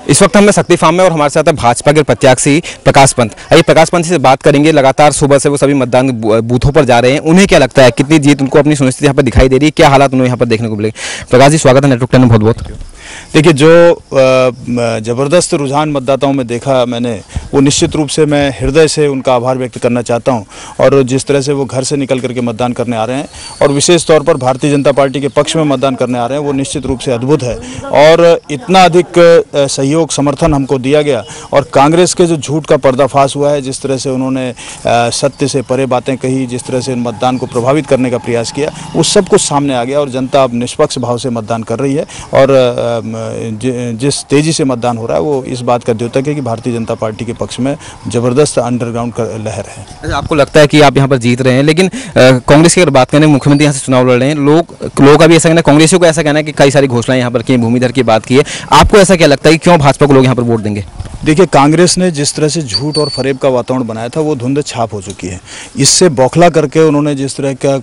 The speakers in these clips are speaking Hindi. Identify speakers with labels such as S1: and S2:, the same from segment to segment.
S1: इस वक्त हम शक्ति फार्म में और हमारे साथ है भाजपा के प्रत्याशी प्रकाश पंत। आइए प्रकाश पंत से बात करेंगे। लगातार सुबह से वो सभी मतदान बूथों पर जा रहे हैं। उन्हें क्या लगता है कितनी जीत उनको अपनी सुनिश्चित यहाँ पर दिखाई दे रही है, क्या हालात उन्हें यहाँ पर देखने को मिलेंगे? प्रकाश जी स्वागत है नेटवर्क 10 में, बहुत बहुत।
S2: देखिए, जो ज़बरदस्त रुझान मतदाताओं में देखा मैंने, वो निश्चित रूप से मैं हृदय से उनका आभार व्यक्त करना चाहता हूं। और जिस तरह से वो घर से निकल करके मतदान करने आ रहे हैं और विशेष तौर पर भारतीय जनता पार्टी के पक्ष में मतदान करने आ रहे हैं, वो निश्चित रूप से अद्भुत है। और इतना अधिक सहयोग समर्थन हमको दिया गया और कांग्रेस के जो झूठ का पर्दाफाश हुआ है, जिस तरह से उन्होंने सत्य से परे बातें कही, जिस तरह से मतदान को प्रभावित करने का प्रयास किया, वो सब कुछ सामने आ गया और जनता अब निष्पक्ष भाव से मतदान कर रही है। और जिस तेजी से मतदान हो रहा है वो इस बात का द्योतक है कि भारतीय जनता पार्टी के पक्ष में जबरदस्त अंडरग्राउंड का लहर है।
S1: अच्छा, आपको लगता है कि आप यहाँ पर जीत रहे हैं, लेकिन कांग्रेस की अगर बात करें, मुख्यमंत्री यहाँ से चुनाव लड़ रहे हैं, लोगों का भी ऐसा कहना है, कांग्रेसियों को ऐसा कहना है कि कई सारी घोषणाएं यहाँ पर की, भूमिधर की बात की है। आपको ऐसा क्या लगता है कि क्यों भाजपा को लोग यहाँ पर वोट देंगे?
S2: देखिए, कांग्रेस ने जिस तरह से झूठ और फरेब का वातावरण बनाया था वो धुंध छाप हो चुकी है। इससे बौखला करके उन्होंने जिस तरह का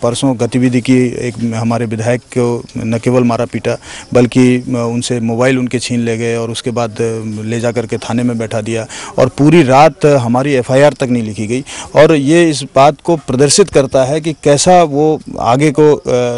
S2: परसों गतिविधि की, एक हमारे विधायक को न केवल मारा पीटा बल्कि उनसे मोबाइल उनके छीन ले गए और उसके बाद ले जा करके थाने में बैठा दिया और पूरी रात हमारी FIR तक नहीं लिखी गई। और ये इस बात को प्रदर्शित करता है कि कैसा वो आगे को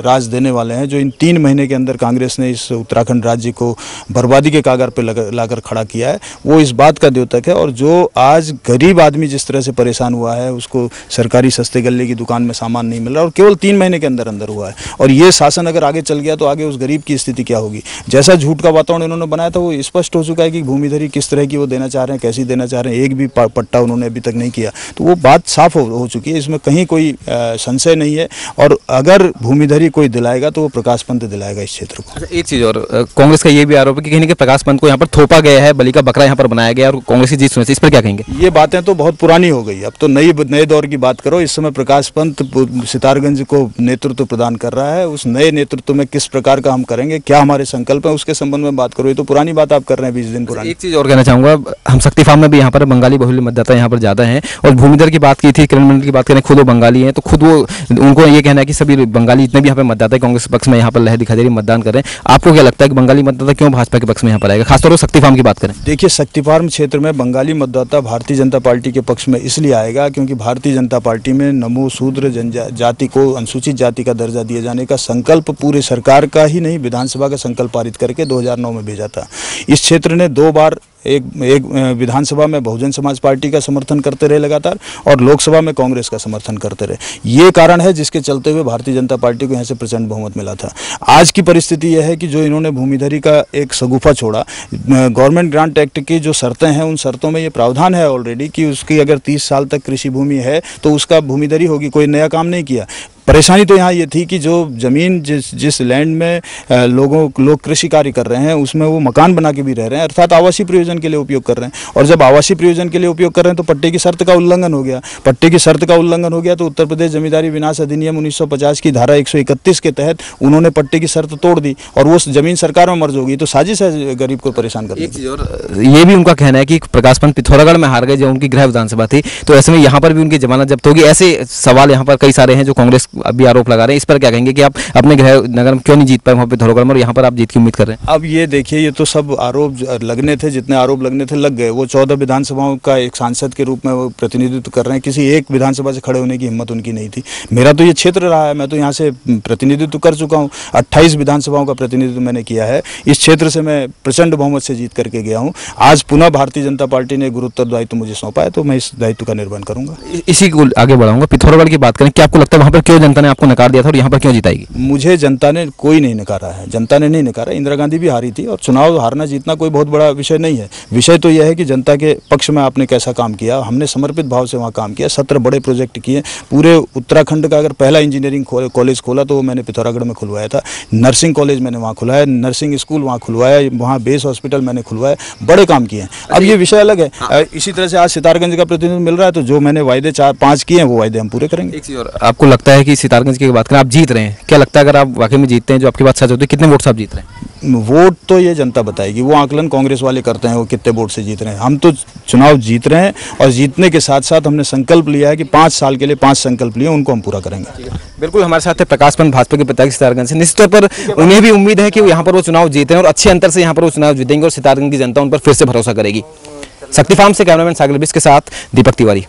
S2: राज देने वाले हैं। जो इन 3 महीने के अंदर कांग्रेस ने इस उत्तराखंड राज्य को बर्बादी के कागार पर लाकर खड़ा किया है, वो इस बात का द्योतक है। और जो आज गरीब आदमी जिस तरह से परेशान हुआ है, उसको सरकारी सस्ते गल्ले की दुकान में सामान नहीं मिल रहा और केवल 3 महीने के अंदर अंदर हुआ है। और ये शासन अगर आगे चल गया तो आगे उस गरीब की स्थिति क्या होगी? जैसा झूठ का वातावरण इन्होंने बनाया था वो स्पष्ट हो चुका है कि भूमिधरी किस तरह की वो देना चाह रहे हैं, कैसी देना चाह रहे हैं। एक भी पट्टा उन्होंने अभी तक नहीं किया, तो वो बात साफ हो चुकी है, इसमें कहीं कोई संशय नहीं है। और अगर भूमिधरी कोई दिलाएगा तो वो प्रकाश पंत दिलाएगा इस क्षेत्र को।
S1: अच्छा, एक चीज़ और, कांग्रेस का ये भी आरोप है कि कहीं प्रकाश पंत को यहाँ पर थोपा गया है, बलि का बकरा यहाँ पर बनाया गया और कांग्रेस की जीत सुनिश्चित, इस पर क्या कहेंगे?
S2: ये बातें तो बहुत पुरानी हो गई, अब तो नए दौर की बात करो। इस समय प्रकाश पंत सितारगंज को नेतृत्व प्रदान कर रहा है। उस नए नेतृत्व में किस प्रकार का हम करेंगे, क्या हमारे संकल्प है, उसके संबंध में बात करो। ये तो पुरानी बात आप कर रहे हैं, 20 दिन पुरानी।
S1: एक चीज़ और कहना चाहूँगा, हम शक्ति फार्म में भी यहाँ पर बंगाली बहुल्य मतदाता यहाँ पर ज़्यादा हैं और भूमिधर की बात की थी, किरण मंडल की बात करें, खुद वो बंगाली हैं, तो खुद वो उनको ये कहना है कि सभी बंगाली जितने भी यहाँ पर मतदाता कांग्रेस पक्ष में यहाँ पर लहर दिखाई दे रही है, मतदान कर रहे हैं। आपको क्या लगता है कि बंगाली मतदाता क्यों भाजपा के पक्ष में यहाँ पर आएगा, खासतौर पर शक्ति फार्म की बात करें?
S2: देखिए, शक्ति फार्म क्षेत्र में बंगाली मतदाता भारतीय जनता पार्टी के पक्ष में इसलिए आएगा क्योंकि भारतीय जनता पार्टी में नमो शूद्र जनजाति को अनुसूचित जाति का दर्जा दिए जाने का संकल्प पूरे सरकार का ही नहीं, विधानसभा का संकल्प पारित करके 2009 में भेजा था। इस क्षेत्र ने 2 बार एक विधानसभा में बहुजन समाज पार्टी का समर्थन करते रहे लगातार और लोकसभा में कांग्रेस का समर्थन करते रहे। ये कारण है जिसके चलते हुए भारतीय जनता पार्टी को यहाँ से प्रचंड बहुमत मिला था। आज की परिस्थिति यह है कि जो इन्होंने भूमिधरी का एक सगुफा छोड़ा, गवर्नमेंट ग्रांट एक्ट की जो शर्तें हैं, उन शर्तों में ये प्रावधान है ऑलरेडी कि उसकी अगर 30 साल तक कृषि भूमि है तो उसका भूमिधरी होगी। कोई नया काम नहीं किया। परेशानी तो यहाँ ये थी कि जो ज़मीन जिस लैंड में लोग कृषि कार्य कर रहे हैं उसमें वो मकान बना के भी रह रहे हैं, अर्थात आवासीय प्रयोजन के लिए उपयोग कर रहे हैं। और जब आवासीय प्रयोजन के लिए उपयोग कर रहे हैं तो पट्टे की शर्त का उल्लंघन हो गया। पट्टे की शर्त का उल्लंघन हो गया तो उत्तर प्रदेश जमींदारी विनाश अधिनियम 1950 की धारा 131 के तहत उन्होंने पट्टे की शर्त तोड़ दी और वो ज़मीन सरकार में मर्ज होगी। तो साजिश है गरीब को परेशान करने की।
S1: और ये भी उनका कहना है कि प्रकाश पंत पिथौरागढ़ में हार गए, जो उनकी गृह विधानसभा थी, तो ऐसे में यहाँ पर भी उनकी जमानत जब्त होगी। ऐसे सवाल यहाँ पर कई सारे हैं जो कांग्रेस अभी आरोप लगा रहे हैं। इस पर क्या कहेंगे कि आप अपने गृह नगर में क्यों नहीं जीत पाए वहाँ पे पिथौरागढ़ में, और यहाँ पर आप जीत की उम्मीद कर रहे हैं?
S2: अब ये देखिए, ये तो सब आरोप लगने थे, जितने आरोप लगने थे लग गए। वो 14 विधानसभाओं का एक सांसद के रूप में वो प्रतिनिधित्व कर रहे हैं। किसी एक विधानसभा से खड़े होने की हिम्मत उनकी नहीं थी। मेरा तो ये क्षेत्र रहा है, मैं तो यहाँ से प्रतिनिधित्व कर चुका हूँ। 28 विधानसभाओं का प्रतिनिधित्व मैंने किया है। इस क्षेत्र से मैं प्रचंड बहुमत से जीत करके गया हूँ। आज पुनः भारतीय जनता पार्टी ने गुरुत्तर दायित्व मुझे सौंपा है, तो मैं इस दायित्व का निर्वहन करूँगा।
S1: इसी को आगे बढ़ाऊंगा। पिथौरागढ़ की बात करें, क्या आपको लगता है वहाँ पर क्यों जनता ने आपको नकार दिया था और यहाँ पर क्यों जिताएगी?
S2: मुझे जनता ने कोई नहीं नकारा है, जनता ने नहीं नकारा। इंदिरा गांधी भी हारी थी और चुनाव हारना जीतना कोई बहुत बड़ा विषय नहीं है। विषय तो यह है कि जनता के पक्ष में आपने कैसा काम किया। हमने समर्पित भाव से वहाँ काम किया, 17 बड़े प्रोजेक्ट किए। पूरे उत्तराखंड का अगर पहला इंजीनियरिंग कॉलेज खोला तो वो मैंने पिथौरागढ़ में खुलवाया था। नर्सिंग कॉलेज मैंने वहाँ खुलवाया, नर्सिंग स्कूल वहाँ खुलवाया, वहाँ बेस हॉस्पिटल मैंने खुलवाया, बड़े काम किए हैं। अब ये विषय अलग है। इसी तरह से आज सितारगंज का प्रतिनिधित्व मिल रहा है, तो जो मैंने वायदे 4-5 किए हैं वो वायदे हम पूरे करेंगे।
S1: एक चीज़ और, आपको लगता है कि की सितारगंज की बात करें, आप जीत रहे हैं, क्या लगता है अगर आप वाकई में जीतते हैं, जो आपकी बात सच होती है, कितने वोट से आप जीत रहे हैं?
S2: वोट तो ये जनता बताएगी, वो आकलन कांग्रेस वाले करते हैं वो कितने वोट से जीत रहे हैं। हम तो चुनाव जीत रहे हैं और जीतने के साथ साथ हमने संकल्प लिया है कि 5 साल के लिए 5 संकल्प लिए, उनको हम पूरा करेंगे।
S1: बिल्कुल, हमारे साथ है प्रकाश पंत, भाजपा के प्रत्याशी सितारगंज से। निश्चित तौर पर उन्हें भी उम्मीद है कि यहाँ पर वो चुनाव जीते और अच्छे अंतर से यहाँ पर वो चुनाव जीतेंगे और सितारगंज की जनता उन पर फिर से भरोसा करेगी। शक्ति फार्म से कैमरामैन सागर बिस के साथ दीपक तिवारी।